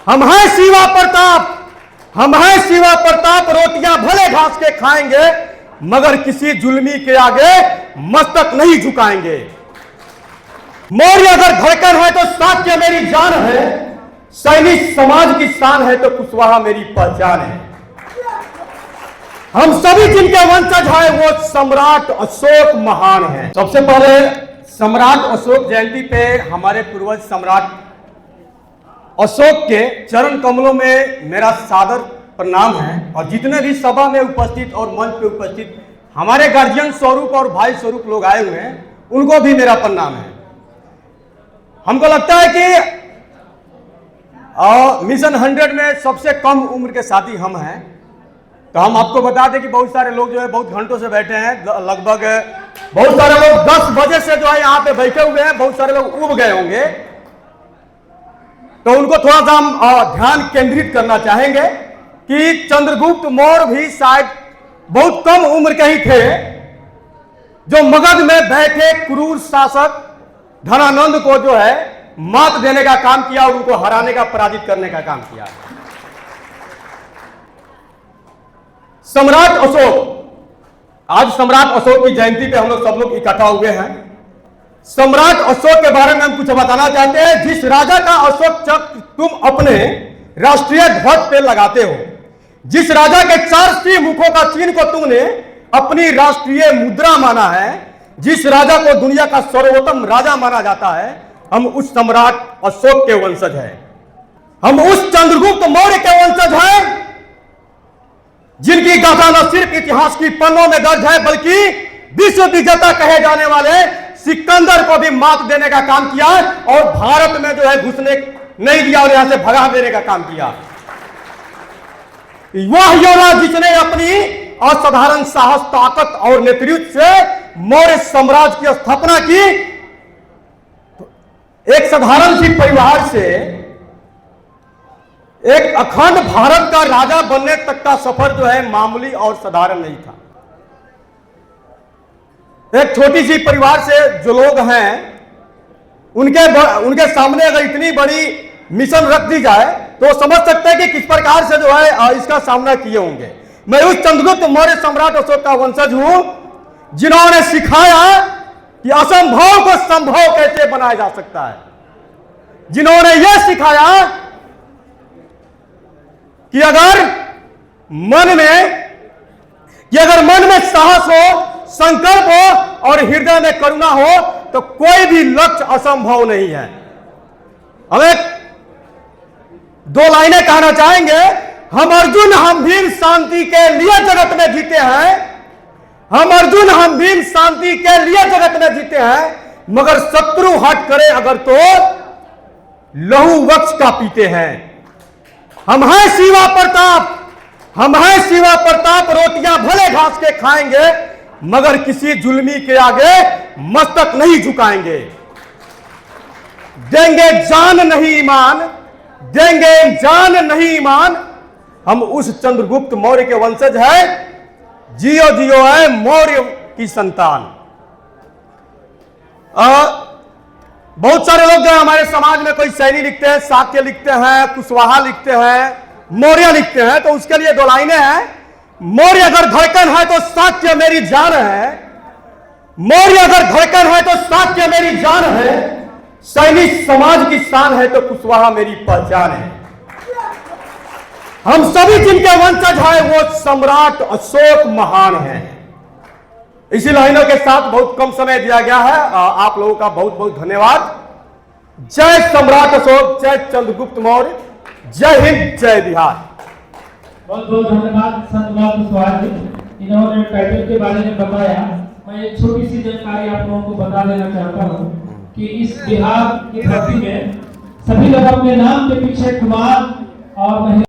हम हैं शिवा प्रताप, हम हैं शिवा प्रताप। रोटियां भले घास के खाएंगे मगर किसी जुल्मी के आगे मस्तक नहीं झुकाएंगे। मौर्य अगर धड़कन है तो साक्य मेरी जान है, सैनिक समाज की शान है तो कुशवाहा मेरी पहचान है। हम सभी जिनके वंशज हैं वो सम्राट अशोक महान है। सबसे पहले सम्राट अशोक जयंती पे हमारे पूर्वज सम्राट अशोक के चरण कमलों में मेरा सादर प्रणाम है। और जितने भी सभा में उपस्थित और मंच पे उपस्थित हमारे गार्जियन स्वरूप और भाई स्वरूप लोग आए हुए हैं, उनको भी मेरा प्रणाम है। हमको लगता है कि मिशन 100 में सबसे कम उम्र के साथी हम हैं। तो हम आपको बता दें कि बहुत सारे लोग जो है बहुत घंटों से बैठे हैं, लगभग बहुत सारे लोग 10 बजे से जो है यहाँ पे बैठे हुए हैं। बहुत सारे लोग उब गए होंगे, तो उनको थोड़ा सा हम ध्यान केंद्रित करना चाहेंगे कि चंद्रगुप्त मौर्य भी शायद बहुत कम उम्र के ही थे जो मगध में बैठे क्रूर शासक धनानंद को जो है मात देने का काम किया और उनको हराने का, पराजित करने का काम किया। सम्राट अशोक, आज सम्राट अशोक की जयंती पे हम लोग सब लोग इकट्ठा हुए हैं। सम्राट अशोक के बारे में हम कुछ बताना चाहते हैं। जिस राजा का अशोक चक्र तुम अपने राष्ट्रीय ध्वज पे लगाते हो, जिस राजा के 4 सिंह मुखों का चिन्ह को तुमने अपनी राष्ट्रीय मुद्रा माना है, जिस राजा को दुनिया का सर्वोत्तम राजा माना जाता है, हम उस सम्राट अशोक के वंशज हैं। हम उस चंद्रगुप्त मौर्य के वंशज हैं जिनकी गाथा न सिर्फ इतिहास की पन्नों में दर्ज है बल्कि विश्व विजेता कहे जाने वाले सिकंदर को भी मात देने का काम किया और भारत में जो है घुसने नहीं दिया और यहां से भगा देने का काम किया। वह योद्धा जिसने अपनी असाधारण साहस, ताकत और नेतृत्व से मौर्य साम्राज्य की स्थापना की। एक साधारण सी परिवार से एक अखंड भारत का राजा बनने तक का सफर जो है मामूली और साधारण नहीं था। एक छोटी सी परिवार से जो लोग हैं उनके सामने अगर इतनी बड़ी मिशन रख दी जाए तो समझ सकते हैं कि किस प्रकार से जो है इसका सामना किए होंगे। मैं उस चंद्रगुप्त मौर्य सम्राट अशोक का वंशज हूं जिन्होंने सिखाया कि असंभव को संभव कैसे बनाया जा सकता है, जिन्होंने यह सिखाया कि अगर मन में साहस हो, संकल्प हो और हृदय में करुणा हो तो कोई भी लक्ष्य असंभव नहीं है। हम एक 2 लाइनें कहना चाहेंगे। हम अर्जुन हम भीम शांति के लिए जगत में जीते हैं, हम अर्जुन हम भीम शांति के लिए जगत में जीते हैं, मगर शत्रु हट करे अगर तो लहू वक्ष का पीते हैं। हम हैं शिवा प्रताप, हम हैं शिवा प्रताप। रोटियां भले घास के खाएंगे मगर किसी जुल्मी के आगे मस्तक नहीं झुकाएंगे। देंगे जान नहीं ईमान, देंगे जान नहीं ईमान। हम उस चंद्रगुप्त मौर्य के वंशज हैं। जियो जियो है मौर्य की संतान। बहुत सारे लोग जो है हमारे समाज में कोई सैनी लिखते हैं, साक्य लिखते हैं, कुशवाहा लिखते हैं, मौर्य लिखते हैं। तो उसके लिए 2 लाइनें हैं। मौर्य अगर धड़कन है तो साक्य मेरी जान है, मौर्य अगर धड़कन है तो साक्य मेरी जान है, सैनिक समाज की शान है तो कुशवाहा मेरी पहचान है। हम सभी जिनके वंशज हैं वो सम्राट अशोक महान है। इसी लाइनों के साथ बहुत कम समय दिया गया है। आप लोगों का बहुत बहुत धन्यवाद। जय सम्राट अशोक, जय चंद्रगुप्त मौर्य, जय हिंद, जय बिहार। बहुत बहुत धन्यवाद संत कुशवाहा जी, इन्होंने टाइटल के बारे में बताया। मैं एक छोटी सी जानकारी आप लोगों को बता देना चाहता हूँ कि इस बिहार की धरती में सभी लोग अपने नाम के पीछे कुमार और